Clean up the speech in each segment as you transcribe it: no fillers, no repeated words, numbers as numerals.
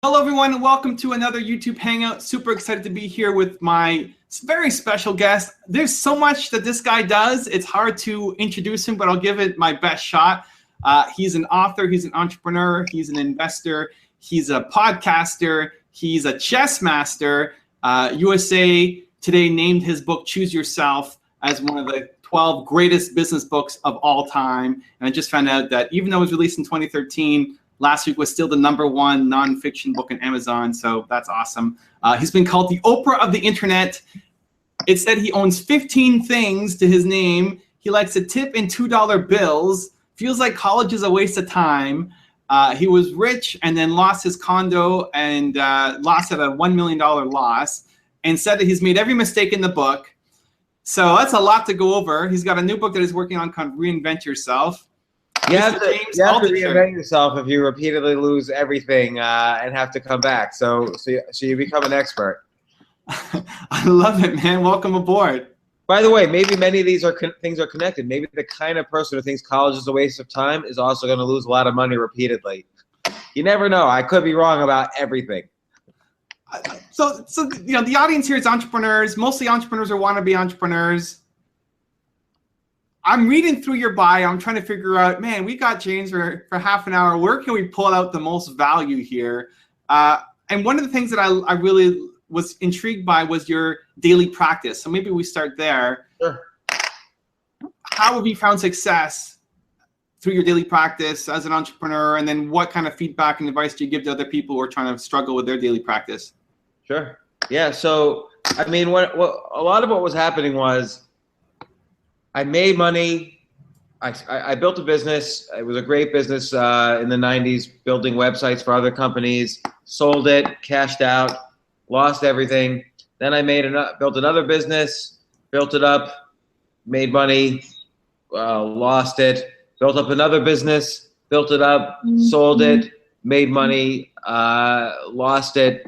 Hello, everyone. Welcome to another YouTube Hangout. Super excited to be here with my very special guest. There's so much that this guy does. It's hard to introduce him, but I'll give it my best shot. He's an author. He's an entrepreneur. He's an investor. He's a podcaster. He's a chess master. USA Today named his book, Choose Yourself, as one of the 12 greatest business books of all time. And I just found out that even though it was released in 2013, last week was still the #1 nonfiction book on Amazon, so that's awesome. He's been called the Oprah of the internet. It said he owns 15 things to his name. He likes to tip in $2 bills. Feels like college is a waste of time. He was rich and then lost his condo and lost at a $1 million loss, and said that he's made every mistake in the book. So that's a lot to go over. He's got a new book that he's working on called Reinvent Yourself. You have to reinvent yourself if you repeatedly lose everything and have to come back. So you become an expert. I love it, man. Welcome aboard. By the way, maybe many of these things are connected. Maybe the kind of person who thinks college is a waste of time is also going to lose a lot of money repeatedly. You never know. I could be wrong about everything. So you know, the audience here is entrepreneurs. Mostly entrepreneurs or wannabe entrepreneurs. I'm reading through your bio. I'm trying to figure out, man, we got James for half an hour. Where can we pull out the most value here? And one of the things that I really was intrigued by was your daily practice. So maybe we start there. Sure. How have you found success through your daily practice as an entrepreneur? And then what kind of feedback and advice do you give to other people who are trying to struggle with their daily practice? Sure. Yeah. So, I mean, what a lot of what was happening was, I made money. I built a business. It was a great business in the 90s, building websites for other companies. Sold it, cashed out, lost everything. Then I built another business, built it up, made money, lost it. Built up another business, built it up, sold it, made money, lost it.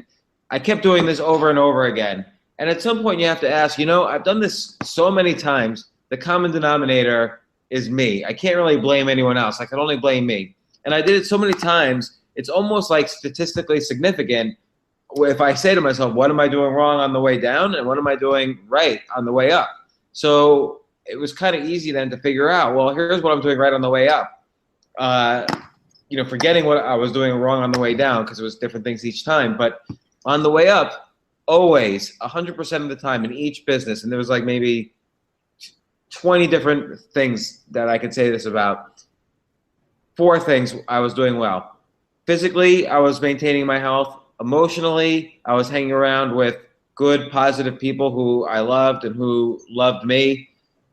I kept doing this over and over again. And at some point you have to ask, I've done this so many times. The common denominator is me. I can't really blame anyone else. I can only blame me. And I did it so many times, it's almost like statistically significant if I say to myself, what am I doing wrong on the way down and what am I doing right on the way up? So it was kind of easy then to figure out, well, here's what I'm doing right on the way up. Forgetting what I was doing wrong on the way down because it was different things each time. But on the way up, always, 100% of the time in each business, and there was like maybe 20 different things that I could say this about. 4 things I was doing well. Physically, I was maintaining my health. Emotionally, I was hanging around with good, positive people who I loved and who loved me.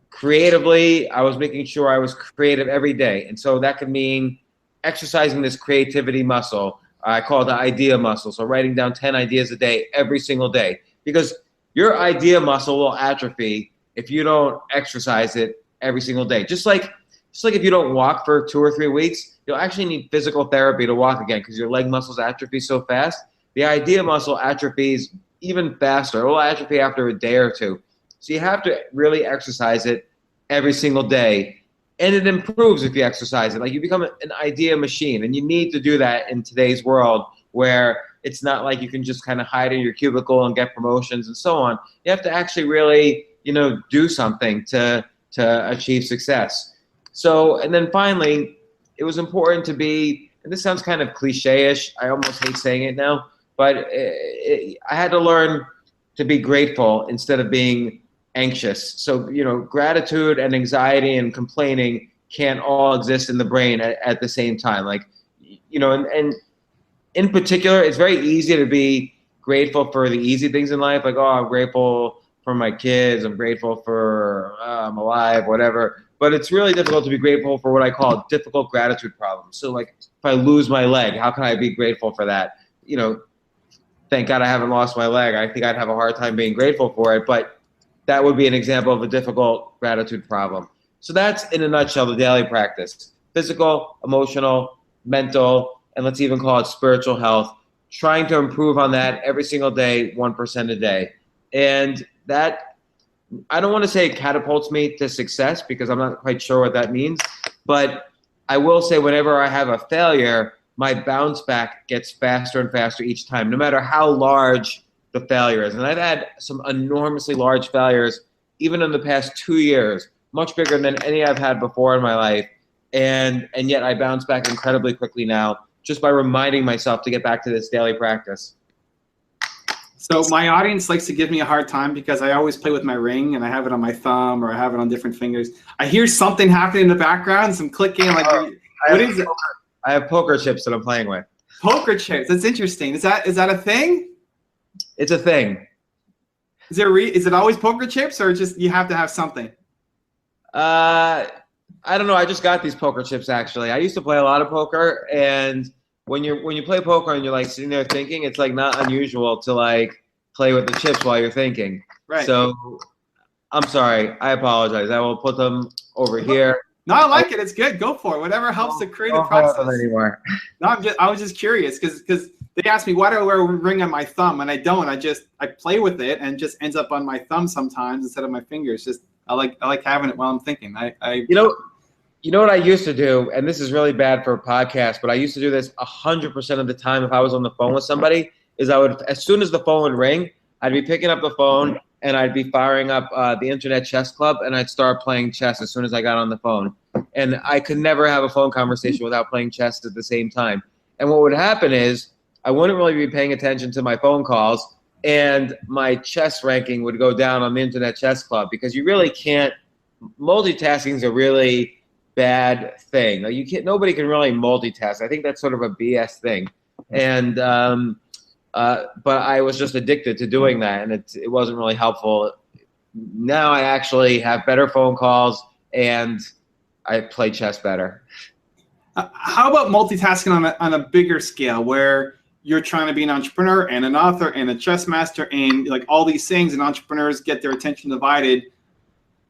Creatively, I was making sure I was creative every day. And so that could mean exercising this creativity muscle. I call it the idea muscle. So writing down 10 ideas a day, every single day. Because your idea muscle will atrophy if you don't exercise it every single day. Just like if you don't walk for 2 or 3 weeks, you'll actually need physical therapy to walk again because your leg muscles atrophy so fast. The idea muscle atrophies even faster. It will atrophy after a day or 2. So you have to really exercise it every single day. And it improves if you exercise it. Like you become an idea machine, and you need to do that in today's world where it's not like you can just kind of hide in your cubicle and get promotions and so on. You have to actually really do something to achieve success. So, and then finally, it was important to be, and this sounds kind of cliche-ish, I almost hate saying it now, but I had to learn to be grateful instead of being anxious. So, gratitude and anxiety and complaining can't all exist in the brain at the same time. Like, and in particular, it's very easy to be grateful for the easy things in life. Like, oh, I'm grateful for my kids, I'm grateful for I'm alive, whatever. But it's really difficult to be grateful for what I call difficult gratitude problems. So like if I lose my leg, how can I be grateful for that? Thank God I haven't lost my leg. I think I'd have a hard time being grateful for it, but that would be an example of a difficult gratitude problem. So that's in a nutshell the daily practice. Physical, emotional, mental, and let's even call it spiritual health. Trying to improve on that every single day, 1% a day. And that, I don't want to say it catapults me to success because I'm not quite sure what that means, but I will say whenever I have a failure, my bounce back gets faster and faster each time, no matter how large the failure is. And I've had some enormously large failures, even in the past 2 years, much bigger than any I've had before in my life. And yet I bounce back incredibly quickly now, just by reminding myself to get back to this daily practice. So my audience likes to give me a hard time because I always play with my ring and I have it on my thumb or I have it on different fingers. I hear something happening in the background, some clicking. Like, what is it? I have poker chips that I'm playing with. Poker chips. That's interesting. Is that a thing? It's a thing. Is it always poker chips, or just you have to have something? I don't know. I just got these poker chips actually. I used to play a lot of poker, and when you play poker and you're like sitting there thinking, it's like not unusual to like play with the chips while you're thinking. Right. So I'm sorry. I apologize. I will put them over here. No, I like it. It's good. Go for it. Whatever helps the creative process. Anymore. No, I was just curious because they asked me why do I wear a ring on my thumb, and I don't. I play with it and it just ends up on my thumb sometimes instead of my fingers. Just I like having it while I'm thinking. You know what I used to do, and this is really bad for a podcast, but I used to do this 100% of the time if I was on the phone with somebody, is I would, as soon as the phone would ring, I'd be picking up the phone and I'd be firing up the Internet Chess Club, and I'd start playing chess as soon as I got on the phone. And I could never have a phone conversation without playing chess at the same time. And what would happen is I wouldn't really be paying attention to my phone calls, and my chess ranking would go down on the Internet Chess Club because you really can't – multitasking is a really – bad thing. Like nobody can really multitask. I think that's sort of a BS thing. And but I was just addicted to doing that, and it wasn't really helpful. Now I actually have better phone calls and I play chess better. How about multitasking on a bigger scale where you're trying to be an entrepreneur and an author and a chess master and like all these things, and entrepreneurs get their attention divided?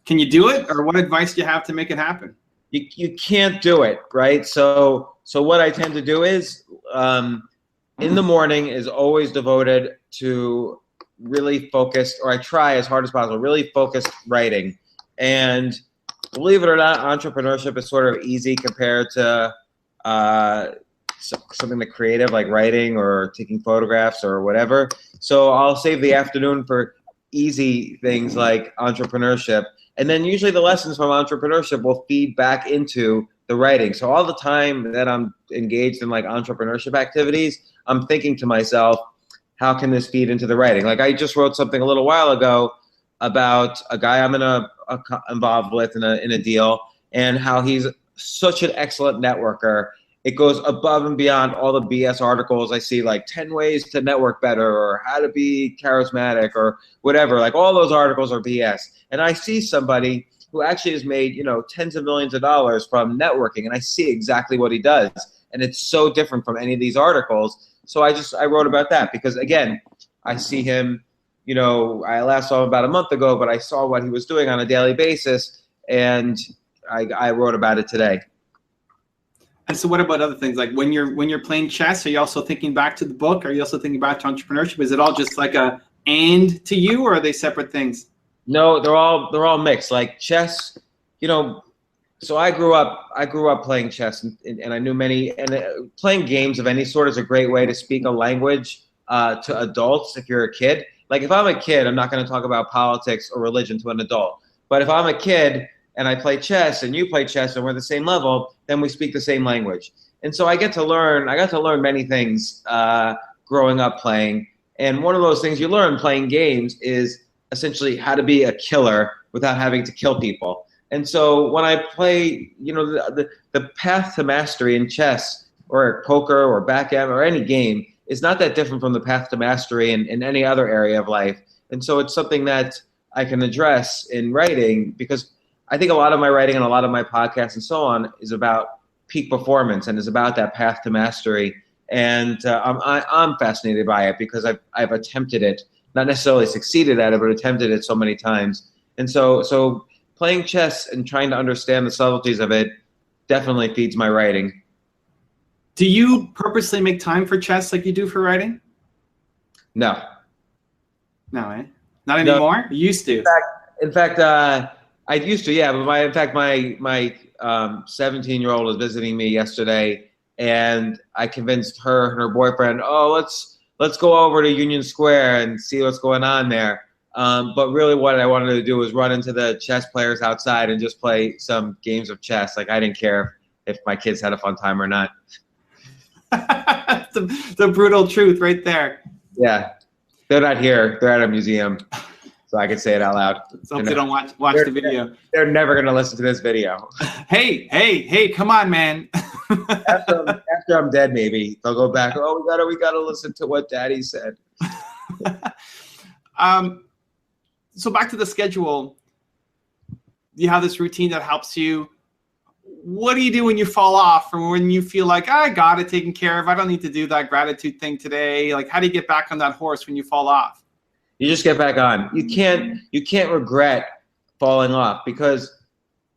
Can you do it, or what advice do you have to make it happen? You can't do it, right? So what I tend to do is in the morning is always devoted to really focused, or I try as hard as possible, really focused writing. And believe it or not, entrepreneurship is sort of easy compared to something that creative like writing or taking photographs or whatever. So I'll save the afternoon for easy things like entrepreneurship. And then usually the lessons from entrepreneurship will feed back into the writing. So all the time that I'm engaged in like entrepreneurship activities, I'm thinking to myself, how can this feed into the writing? Like I just wrote something a little while ago about a guy I'm involved with in a deal, and how he's such an excellent networker. It goes above and beyond all the BS articles I see, like 10 ways to network better or how to be charismatic or whatever. Like all those articles are BS. And I see somebody who actually has made, tens of millions of dollars from networking, and I see exactly what he does. And it's so different from any of these articles. So I wrote about that because, again, I see him, I last saw him about a month ago, but I saw what he was doing on a daily basis, and I wrote about it today. And so what about other things? Like when you're playing chess, are you also thinking back to the book? Are you also thinking back to entrepreneurship? Is it all just like a and to you, or are they separate things? No, they're all mixed. Like chess, so I grew up playing chess, and I knew many, and playing games of any sort is a great way to speak a language to adults if you're a kid. Like if I'm a kid, I'm not going to talk about politics or religion to an adult. But if I'm a kid and I play chess and you play chess and we're the same level, then we speak the same language. And so I got to learn many things growing up playing. And one of those things you learn playing games is essentially how to be a killer without having to kill people. And so when I play, the path to mastery in chess or poker or backgammon or any game is not that different from the path to mastery in any other area of life. And so it's something that I can address in writing, because I think a lot of my writing and a lot of my podcasts and so on is about peak performance and is about that path to mastery. And I'm fascinated by it because I've attempted it, not necessarily succeeded at it, but attempted it so many times. And so playing chess and trying to understand the subtleties of it definitely feeds my writing. Do you purposely make time for chess like you do for writing? No. No, eh? Not anymore? You used to. In fact, I used to, yeah. But my 17-year-old was visiting me yesterday, and I convinced her and her boyfriend, oh, let's go over to Union Square and see what's going on there. But really what I wanted to do was run into the chess players outside and just play some games of chess. Like, I didn't care if my kids had a fun time or not. the brutal truth right there. Yeah. They're not here. They're at a museum. So I can say it out loud. So hope they don't watch the video. They're never going to listen to this video. Hey, come on, man. after I'm dead, maybe they'll go back. Oh, we gotta listen to what Daddy said. So back to the schedule. You have this routine that helps you. What do you do when you fall off, or when you feel like I got it taken care of? I don't need to do that gratitude thing today. Like, how do you get back on that horse when you fall off? You just get back on. You can't regret falling off, because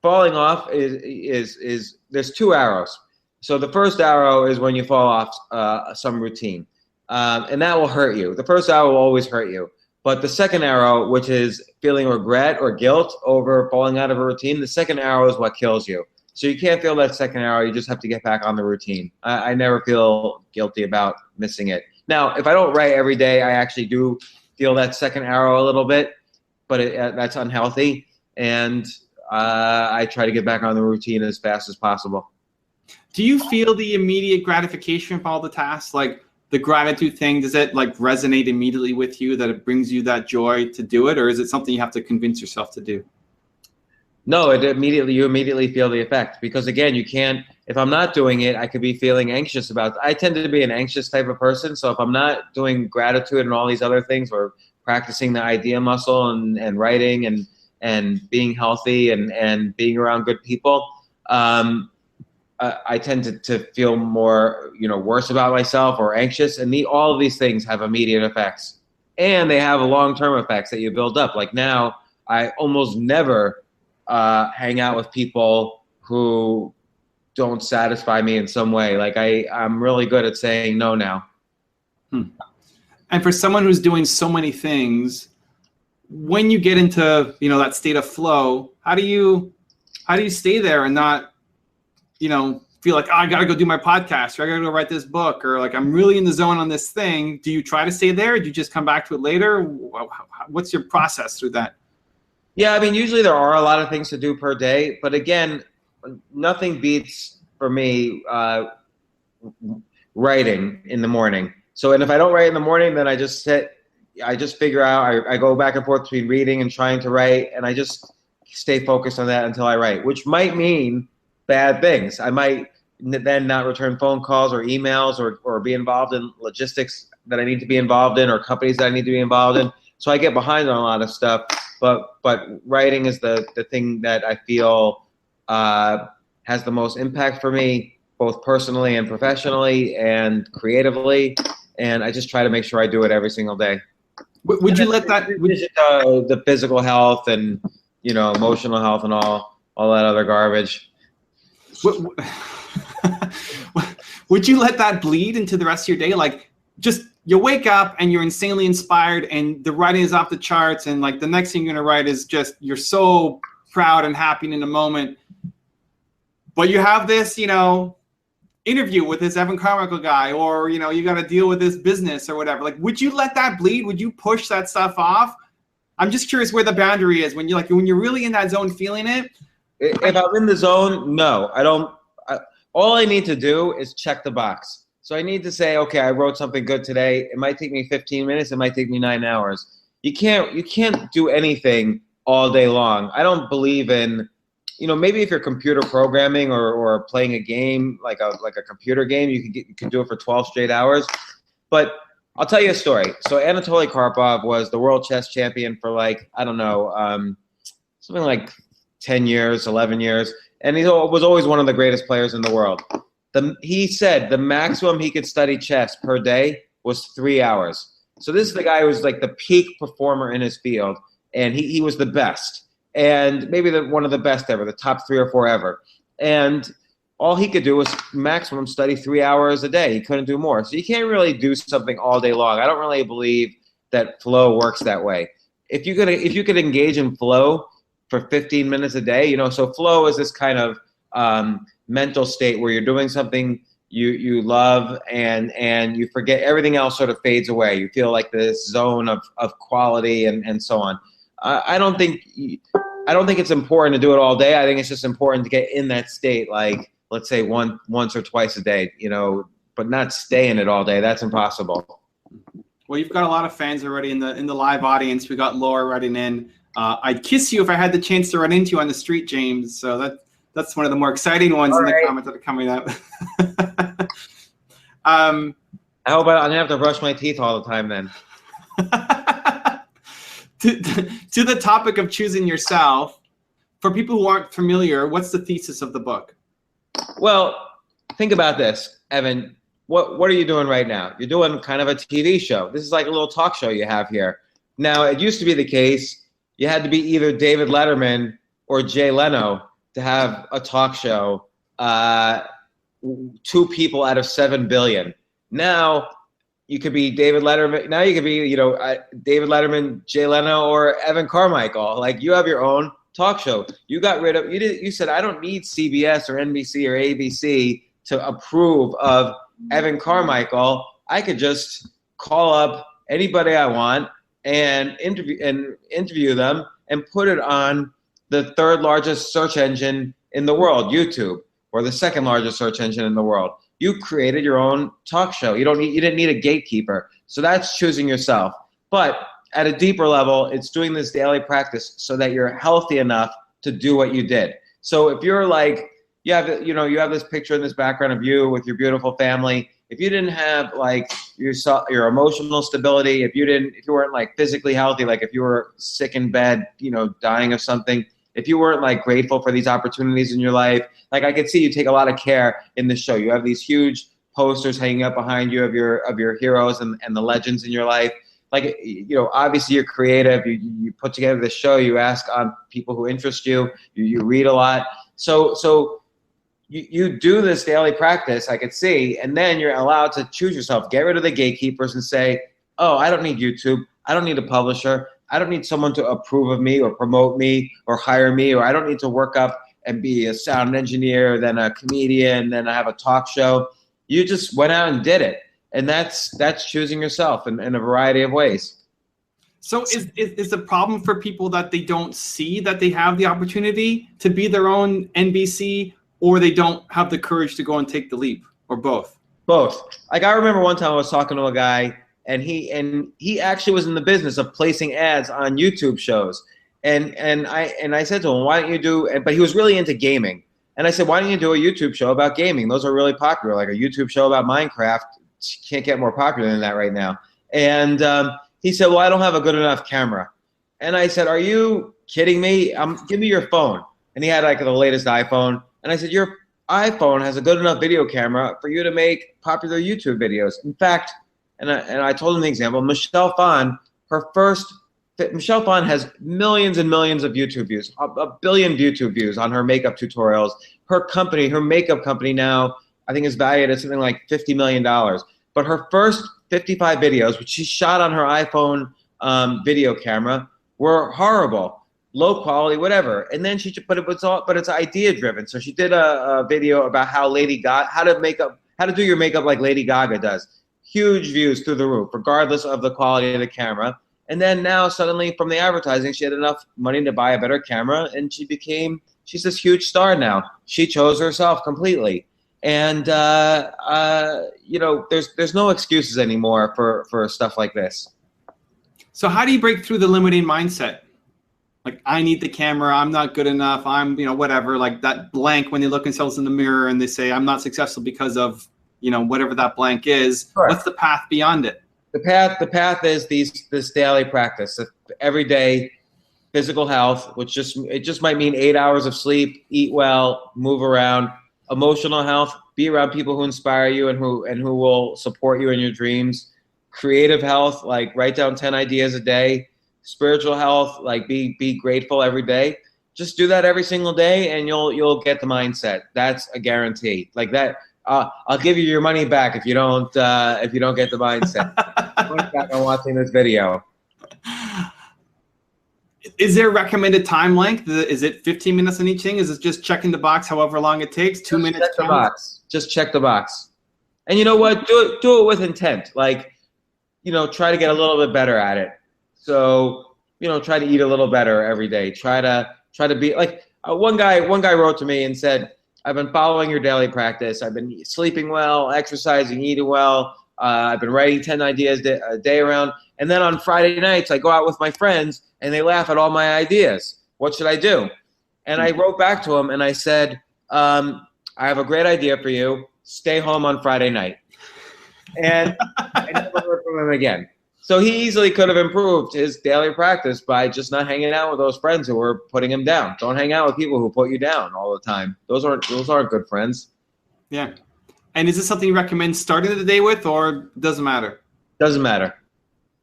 falling off is there's two arrows. So the first arrow is when you fall off some routine, and that will hurt you. The first arrow will always hurt you. But the second arrow, which is feeling regret or guilt over falling out of a routine, the second arrow is what kills you. So you can't feel that second arrow. You just have to get back on the routine. I never feel guilty about missing it. Now, if I don't write every day, I actually do feel that second arrow a little bit, but that's unhealthy. And I try to get back on the routine as fast as possible. Do you feel the immediate gratification of all the tasks? Like the gratitude thing, does it like resonate immediately with you, that it brings you that joy to do it? Or is it something you have to convince yourself to do? No, you immediately feel the effect, because again, you can't, if I'm not doing it, I could be feeling anxious about it. I tend to be an anxious type of person. So if I'm not doing gratitude and all these other things, or practicing the idea muscle and writing and being healthy and being around good people, I tend to feel more, worse about myself or anxious. And all of these things have immediate effects, and they have long-term effects that you build up. Like now, I almost never hang out with people who don't satisfy me in some way. Like I'm really good at saying no now. And for someone who's doing so many things, when you get into, that state of flow, how do you stay there and not, feel like, I got to go do my podcast, or I got to go write this book, or like I'm really in the zone on this thing? Do you try to stay there? Or do you just come back to it later? What's your process through that? Yeah, I mean, usually there are a lot of things to do per day, but again, nothing beats for me writing in the morning. So, and if I don't write in the morning, then I just figure out, I go back and forth between reading and trying to write, and I just stay focused on that until I write, which might mean bad things. I might then not return phone calls or emails or be involved in logistics that I need to be involved in, or companies that I need to be involved in. So I get behind on a lot of stuff, but writing is the thing that I feel has the most impact for me, both personally and professionally and creatively. And I just try to make sure I do it every single day. Would you let that? The physical health and emotional health and all that other garbage. Would you let that bleed into the rest of your day? Like, just you wake up and you're insanely inspired and the writing is off the charts, and like the next thing you're gonna write is just you're so proud and happy in the moment, but you have this interview with this Evan Carmichael guy, or you got to deal with this business or whatever. Like, would you let that bleed? Would you push that stuff off? I'm just curious where the boundary is when you're really in that zone feeling it. If I'm in the zone, no, I don't. All I need to do is check the box. So I need to say, okay, I wrote something good today. It might take me 15 minutes. It might take me 9 hours. You can't do anything all day long. I don't believe in, maybe if you're computer programming or playing a game, like a computer game, you can do it for 12 straight hours. But I'll tell you a story. So Anatoly Karpov was the world chess champion for something like 10 years, 11 years. And he was always one of the greatest players in the world. He said the maximum he could study chess per day was 3 hours. So this is the guy who was like the peak performer in his field, and he was the best, and maybe one of the best ever, the top 3 or 4 ever. And all he could do was maximum study 3 hours a day. He couldn't do more. So you can't really do something all day long. I don't really believe that flow works that way. If you could engage in flow for 15 minutes a day, so flow is this kind of mental state where you're doing something you love, and you forget everything else sort of fades away. You feel like this zone of quality and so on. I don't think it's important to do it all day. I think it's just important to get in that state, like let's say once or twice a day, but not stay in it all day. That's impossible. Well, you've got a lot of fans already in the live audience. We got Laura writing in. I'd kiss you if I had the chance to run into you on the street, James. So that's one of the more exciting ones in the comments that are coming up. I hope I don't have to brush my teeth all the time then. To the topic of choosing yourself, for people who aren't familiar, what's the thesis of the book? Well, think about this, Evan. What are you doing right now? You're doing kind of a TV show. This is like a little talk show you have here. Now, it used to be the case you had to be either David Letterman or Jay Leno to have a talk show. 2 people out of 7 billion. Now you could be David Letterman. Now you could be, David Letterman, Jay Leno, or Evan Carmichael. Like, you have your own talk show. You got rid of. You said, I don't need CBS or NBC or ABC to approve of Evan Carmichael. I could just call up anybody I want and interview them and put it on the 3rd largest search engine in the world, YouTube, or the 2nd largest search engine in the world. You created your own talk show. You didn't need a gatekeeper. So that's choosing yourself. But at a deeper level, it's doing this daily practice so that you're healthy enough to do what you did. So if you're like, you have this picture in this background of you with your beautiful family. If you didn't have like your emotional stability, if you weren't like physically healthy, like if you were sick in bed, dying of something, if you weren't like grateful for these opportunities in your life, like I could see you take a lot of care in the show. You have these huge posters hanging up behind you of your heroes and the legends in your life. Like, obviously you're creative. You put together the show. You ask on people who interest you. You read a lot. So you do this daily practice, I could see, and then you're allowed to choose yourself. Get rid of the gatekeepers and say, oh, I don't need YouTube. I don't need a publisher. I don't need someone to approve of me or promote me or hire me, or I don't need to work up and be a sound engineer, then a comedian, then I have a talk show. You just went out and did it. And that's choosing yourself in a variety of ways. So is the problem for people that they don't see that they have the opportunity to be their own NBC, or they don't have the courage to go and take the leap, or both? Both. Like, I remember one time I was talking to a guy, and he actually was in the business of placing ads on YouTube shows. And I said to him, why don't you do, but he was really into gaming. And I said, why don't you do a YouTube show about gaming? Those are really popular. Like a YouTube show about Minecraft, can't get more popular than that right now. And he said, well, I don't have a good enough camera. And I said, are you kidding me? Give me your phone. And he had like the latest iPhone. And I said, your iPhone has a good enough video camera for you to make popular YouTube videos. In fact, and I told him the example, Michelle Phan has millions and millions of YouTube views, a billion YouTube views on her makeup tutorials. Her makeup company now, I think is valued at something like $50 million. But her first 55 videos, which she shot on her iPhone video camera, were horrible, low quality, whatever. And then but it's idea driven. So she did a video about how how to do your makeup like Lady Gaga does. Huge views through the roof, regardless of the quality of the camera. And then now suddenly from the advertising, she had enough money to buy a better camera, and she's this huge star now. She chose herself completely. And, there's no excuses anymore for stuff like this. So how do you break through the limiting mindset? Like, I need the camera, I'm not good enough, I'm, whatever, like that blank when they look themselves in the mirror and they say, I'm not successful because of, whatever that blank is. Sure. What's the path beyond it? The path is this daily practice of everyday physical health, which just might mean 8 hours of sleep, eat well, move around. Emotional health, be around people who inspire you and who will support you in your dreams. Creative health, like write down 10 ideas a day. Spiritual health, like be grateful every day. Just do that every single day, and you'll get the mindset. That's a guarantee. Like that. I'll give you your money back if you don't get the mindset. Back on watching this video. Is there a recommended time length? Is it 15 minutes on each thing? Is it just checking the box however long it takes? 2 minutes? Check the box. Just check the box. And you know what? Do it with intent. Like, try to get a little bit better at it. So, try to eat a little better every day. Try to be like one guy wrote to me and said, I've been following your daily practice. I've been sleeping well, exercising, eating well. I've been writing 10 ideas a day around. And then on Friday nights, I go out with my friends and they laugh at all my ideas. What should I do? And I wrote back to him and I said, I have a great idea for you. Stay home on Friday night. And I never heard from him again. So he easily could have improved his daily practice by just not hanging out with those friends who were putting him down. Don't hang out with people who put you down all the time. Those aren't good friends. Yeah. And is this something you recommend starting the day with, or doesn't matter? Doesn't matter.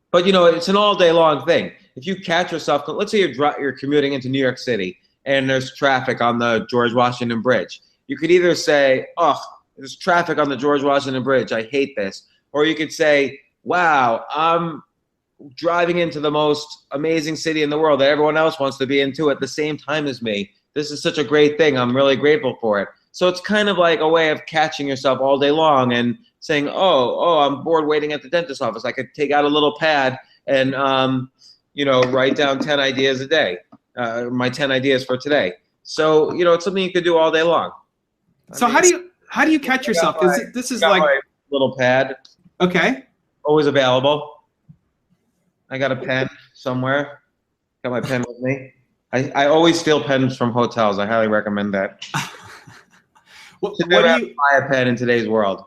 But it's an all day long thing. If you catch yourself, let's say you're commuting into New York City and there's traffic on the George Washington Bridge. You could either say, oh, there's traffic on the George Washington Bridge. I hate this. Or you could say, wow, I'm driving into the most amazing city in the world that everyone else wants to be into at the same time as me. This is such a great thing. I'm really grateful for it. So it's kind of like a way of catching yourself all day long and saying, oh, I'm bored waiting at the dentist's office. I could take out a little pad and, write down 10 ideas a day, my 10 ideas for today. So, it's something you could do all day long. So how do you catch yourself? This is like my little pad. Okay. Always available. I got a pen somewhere. Got my pen with me. I always steal pens from hotels. I highly recommend that. What do you buy a pen in today's world?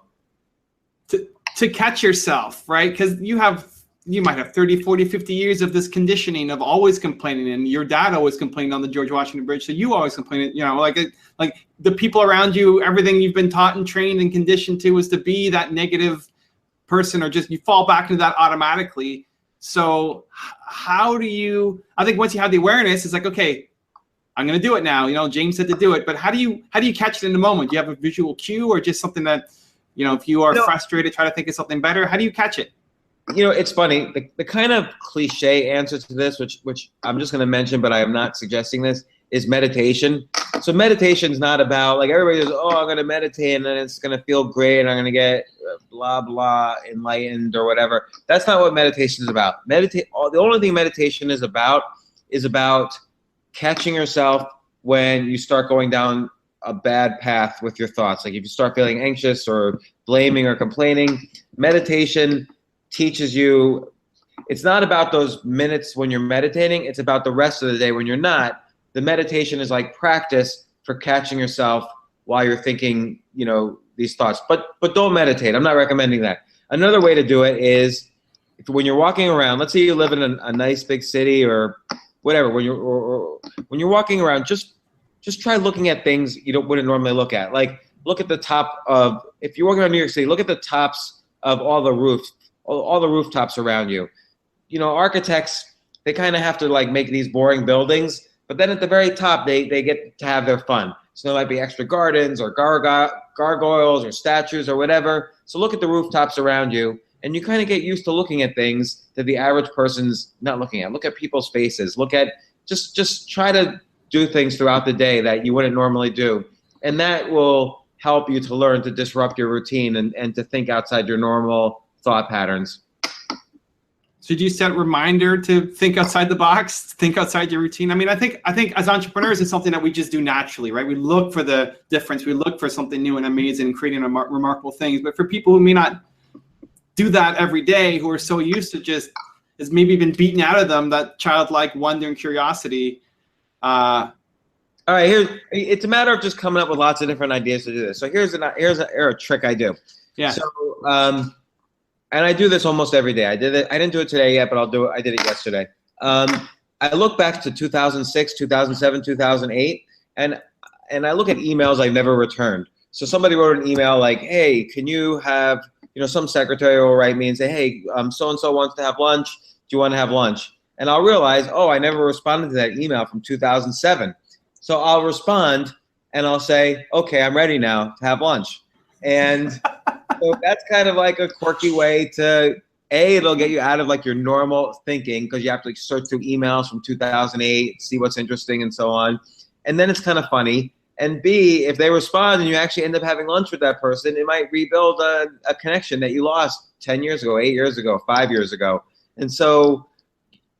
To catch yourself, right? Because you might have 30, 40, 50 years of this conditioning of always complaining, and your dad always complained on the George Washington Bridge, so you always complain. Like the people around you, everything you've been taught and trained and conditioned to is to be that negative person, or just you fall back into that automatically. So how do you? I think once you have the awareness, it's like, okay, I'm going to do it now. James said to do it, but how do you catch it in the moment? Do you have a visual cue, or just something that, if you are frustrated, try to think of something better? How do you catch it? It's funny. The kind of cliche answer to this, which I'm just going to mention, but I am not suggesting this, is meditation. So meditation is not about, like, everybody goes, oh, I'm going to meditate and then it's going to feel great and I'm going to get blah, blah, enlightened or whatever. That's not what meditation is about. The only thing meditation is about catching yourself when you start going down a bad path with your thoughts. Like if you start feeling anxious or blaming or complaining, meditation teaches you, it's not about those minutes when you're meditating, it's about the rest of the day when you're not. The meditation is like practice for catching yourself while you're thinking, these thoughts. But don't meditate. I'm not recommending that. Another way to do it is when you're walking around, let's say you live in a nice big city or whatever, when you're walking around, just try looking at things you wouldn't normally look at. Like look at the top of, if you're walking around New York City, look at the tops of all the rooftops around you. Architects, they kind of have to like make these boring buildings, but then at the very top, they get to have their fun. So there might be extra gardens or gargoyles or statues or whatever. So look at the rooftops around you, and you kind of get used to looking at things that the average person's not looking at. Look at people's faces. Look at, just try to do things throughout the day that you wouldn't normally do. And that will help you to learn to disrupt your routine and to think outside your normal thought patterns. So do you set a reminder to think outside the box, think outside your routine? I mean, I think as entrepreneurs, it's something that we just do naturally, right? We look for the difference. We look for something new and amazing and creating remarkable things. But for people who may not do that every day, who are so used to just, has maybe been beaten out of them, that childlike wonder and curiosity. All right, it's a matter of just coming up with lots of different ideas to do this. So here's a trick I do. Yeah. So, and I do this almost every day. I didn't do it today yet, but I'll do it. I did it yesterday. I look back to 2006, 2007, 2008, and I look at emails I've never returned. So somebody wrote an email like, hey, can you have, some secretary will write me and say, hey, so-and-so wants to have lunch. Do you want to have lunch? And I'll realize, oh, I never responded to that email from 2007. So I'll respond and I'll say, okay, I'm ready now to have lunch. And so that's kind of like a quirky way to, it'll get you out of like your normal thinking because you have to like search through emails from 2008, see what's interesting and so on. And then it's kind of funny. And B, if they respond and you actually end up having lunch with that person, it might rebuild a connection that you lost 10 years ago, 8 years ago, 5 years ago. And so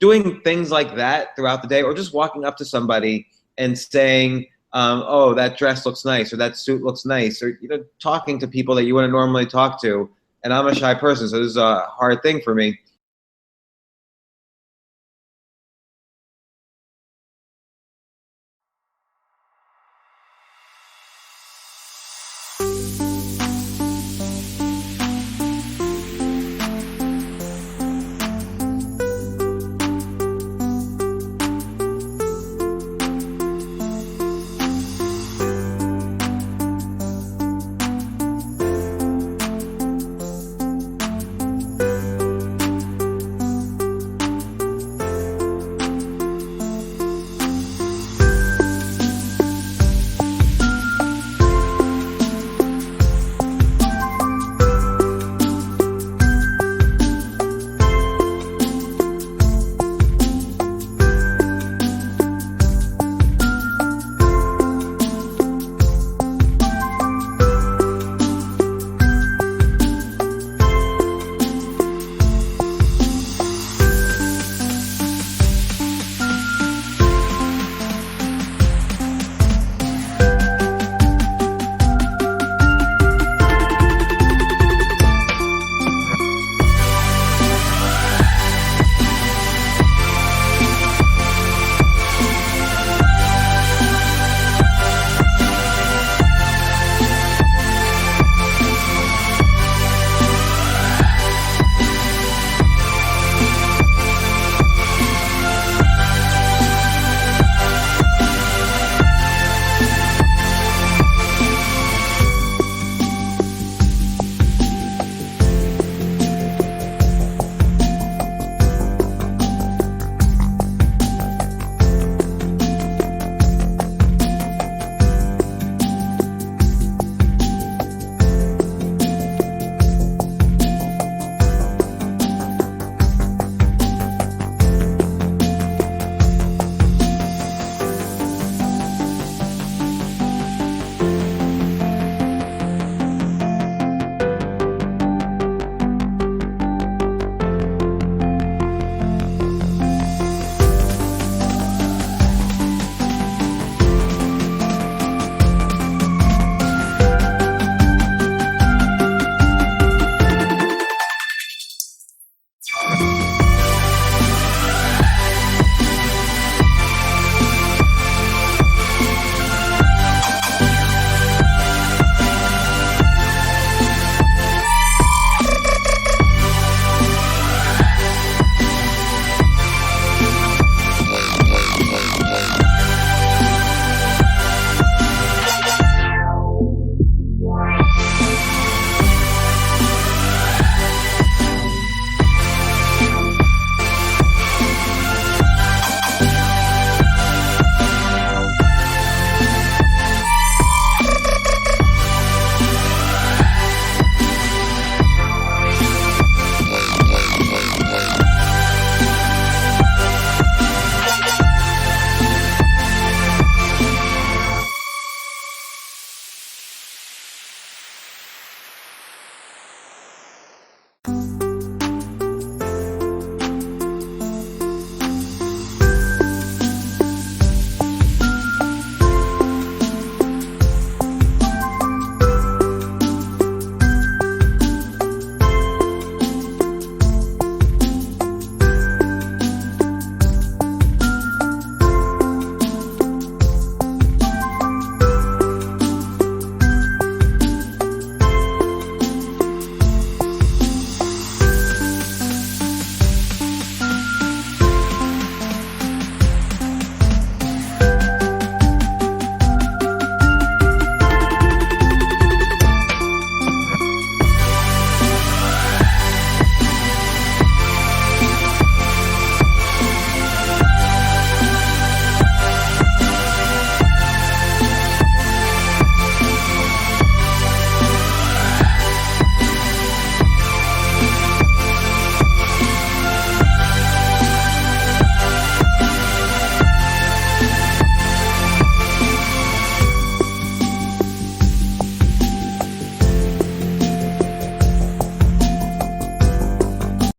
doing things like that throughout the day, or just walking up to somebody and saying, oh, that dress looks nice, or that suit looks nice, or talking to people that you wouldn't normally talk to. And I'm a shy person, so this is a hard thing for me.